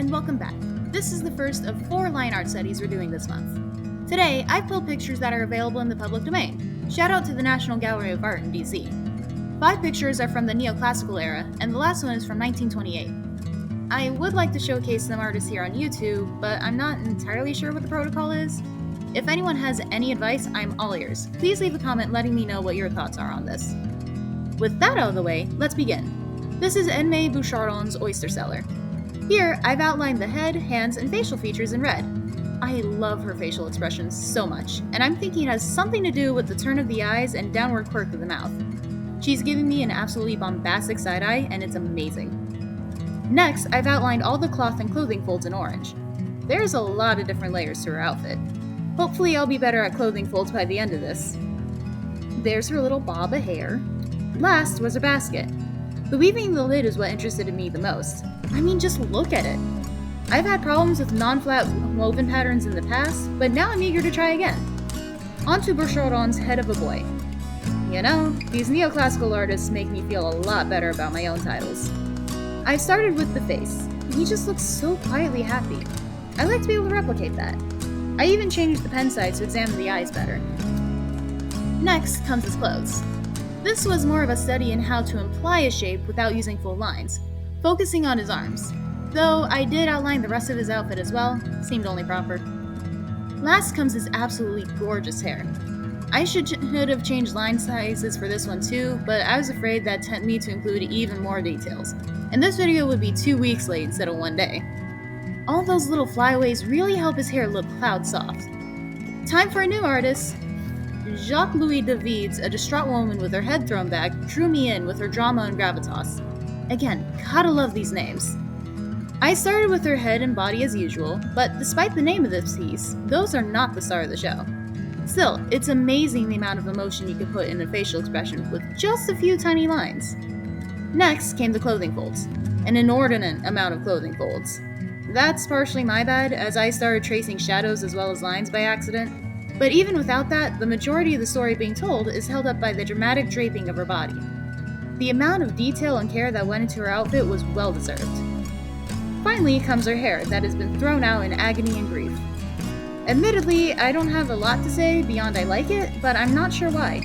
and welcome back. This is the first of 4 Lineart studies we're doing this month. Today, I've pulled pictures that are available in the public domain. Shout out to the National Gallery of Art in DC. 5 pictures are from the neoclassical era, and the last one is from 1928. I would like to showcase some artists here on YouTube, but I'm not entirely sure what the protocol is. If anyone has any advice, I'm all ears. Please leave a comment letting me know what your thoughts are on this. With that out of the way, let's begin. This is Enme Bouchardon's Oyster Cellar. Here, I've outlined the head, hands, and facial features in red. I love her facial expressions so much, and I'm thinking it has something to do with the turn of the eyes and downward quirk of the mouth. She's giving me an absolutely bombastic side eye, and it's amazing. Next, I've outlined all the cloth and clothing folds in orange. There's a lot of different layers to her outfit. Hopefully I'll be better at clothing folds by the end of this. There's her little bob of hair. Last was her basket. The weaving of the lid is what interested me the most. I mean, just look at it. I've had problems with non-flat woven patterns in the past, but now I'm eager to try again. On to Bouchardon's head of a boy. You know, these neoclassical artists make me feel a lot better about my own titles. I started with the face. He just looks so quietly happy. I like to be able to replicate that. I even changed the pen size to examine the eyes better. Next comes his clothes. This was more of a study in how to imply a shape without using full lines, focusing on his arms. Though I did outline the rest of his outfit as well, seemed only proper. Last comes his absolutely gorgeous hair. I should have changed line sizes for this one too, but I was afraid that'd tempt me to include even more details, and this video would be 2 weeks late instead of 1 day. All those little flyaways really help his hair look cloud soft. Time for a new artist. Jacques-Louis David's A Distraught Woman with Her Head Thrown Back drew me in with her drama and gravitas. Again, gotta love these names. I started with her head and body as usual, but despite the name of this piece, those are not the star of the show. Still, it's amazing the amount of emotion you can put in a facial expression with just a few tiny lines. Next came the clothing folds, an inordinate amount of clothing folds. That's partially my bad, as I started tracing shadows as well as lines by accident. But even without that, the majority of the story being told is held up by the dramatic draping of her body. The amount of detail and care that went into her outfit was well deserved. Finally comes her hair that has been thrown out in agony and grief. Admittedly, I don't have a lot to say beyond I like it, but I'm not sure why.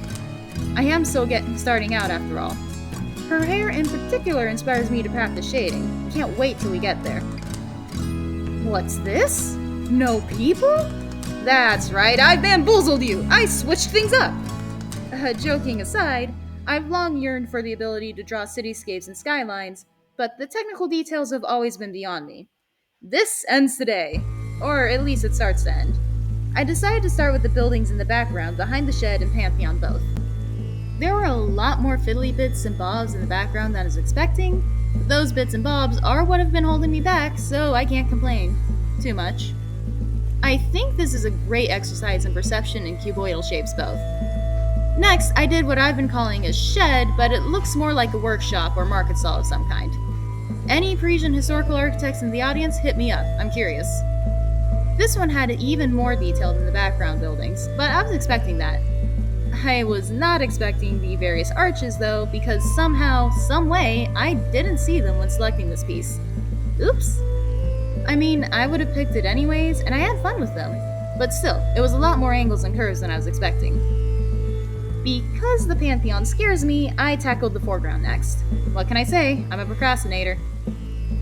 I am still starting out after all. Her hair in particular inspires me to practice shading. Can't wait till we get there. What's this? No people? That's right, I bamboozled you! I switched things up! Joking aside, I've long yearned for the ability to draw cityscapes and skylines, but the technical details have always been beyond me. This ends today, or at least it starts to end. I decided to start with the buildings in the background behind the shed and Pantheon both. There were a lot more fiddly bits and bobs in the background than I was expecting, but those bits and bobs are what have been holding me back, so I can't complain too much. I think this is a great exercise in perception and cuboidal shapes both. Next, I did what I've been calling a shed, but it looks more like a workshop or market stall of some kind. Any Parisian historical architects in the audience, hit me up, I'm curious. This one had even more detail than the background buildings, but I was expecting that. I was not expecting the various arches though, because somehow, someway, I didn't see them when selecting this piece. Oops. I mean, I would have picked it anyways, and I had fun with them. But still, it was a lot more angles and curves than I was expecting. Because the Pantheon scares me, I tackled the foreground next. What can I say? I'm a procrastinator.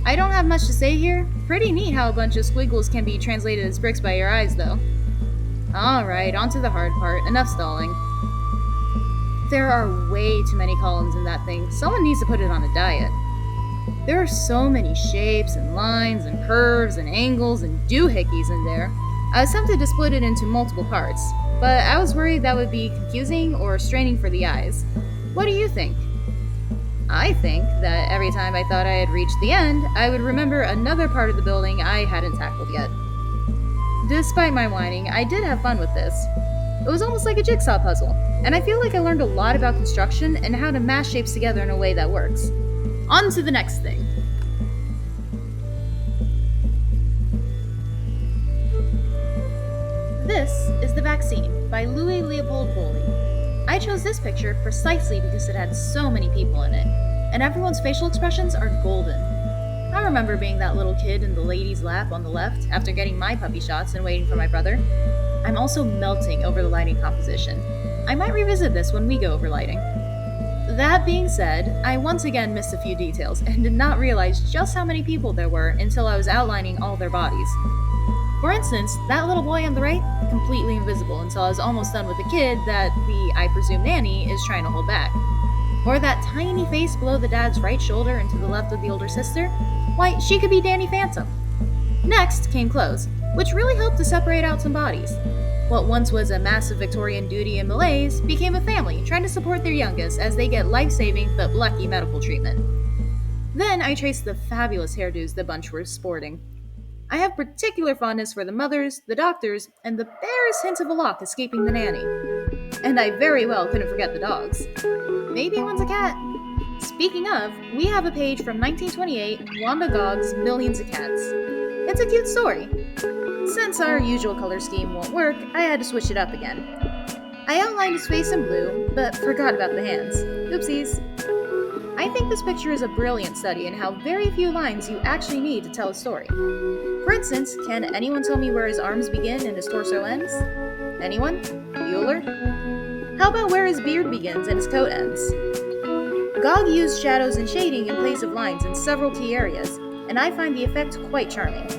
I don't have much to say here. Pretty neat how a bunch of squiggles can be translated as bricks by your eyes, though. Alright, on to the hard part. Enough stalling. There are way too many columns in that thing. Someone needs to put it on a diet. There are so many shapes and lines and curves and angles and doohickeys in there. I was tempted to split it into multiple parts, but I was worried that would be confusing or straining for the eyes. What do you think? I think that every time I thought I had reached the end, I would remember another part of the building I hadn't tackled yet. Despite my whining, I did have fun with this. It was almost like a jigsaw puzzle, and I feel like I learned a lot about construction and how to mash shapes together in a way that works. On to the next thing. This is The Vaccine by Louis Leopold Bolley. I chose this picture precisely because it had so many people in it, and everyone's facial expressions are golden. I remember being that little kid in the lady's lap on the left after getting my puppy shots and waiting for my brother. I'm also melting over the lighting composition. I might revisit this when we go over lighting. That being said, I once again missed a few details and did not realize just how many people there were until I was outlining all their bodies. For instance, that little boy on the right, completely invisible until I was almost done with the kid that the, I presume, nanny is trying to hold back. Or that tiny face below the dad's right shoulder and to the left of the older sister? Why, she could be Danny Phantom. Next came clothes, which really helped to separate out some bodies. What once was a massive Victorian duty and malaise became a family trying to support their youngest as they get life-saving but lucky medical treatment. Then I traced the fabulous hairdos the bunch were sporting. I have particular fondness for the mothers, the doctors, and the barest hint of a lock escaping the nanny. And I very well couldn't forget the dogs. Maybe one's a cat. Speaking of, we have a page from 1928, Wanda Gogg's Millions of Cats. It's a cute story. Since our usual color scheme won't work, I had to switch it up again. I outlined his face in blue, but forgot about the hands. Oopsies. I think this picture is a brilliant study in how very few lines you actually need to tell a story. For instance, can anyone tell me where his arms begin and his torso ends? Anyone? Bueller? How about where his beard begins and his coat ends? Gogg used shadows and shading in place of lines in several key areas, and I find the effect quite charming.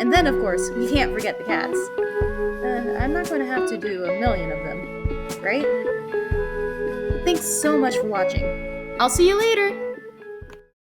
And then, of course, we can't forget the cats. I'm not going to have to do a million of them, right? Thanks so much for watching. I'll see you later!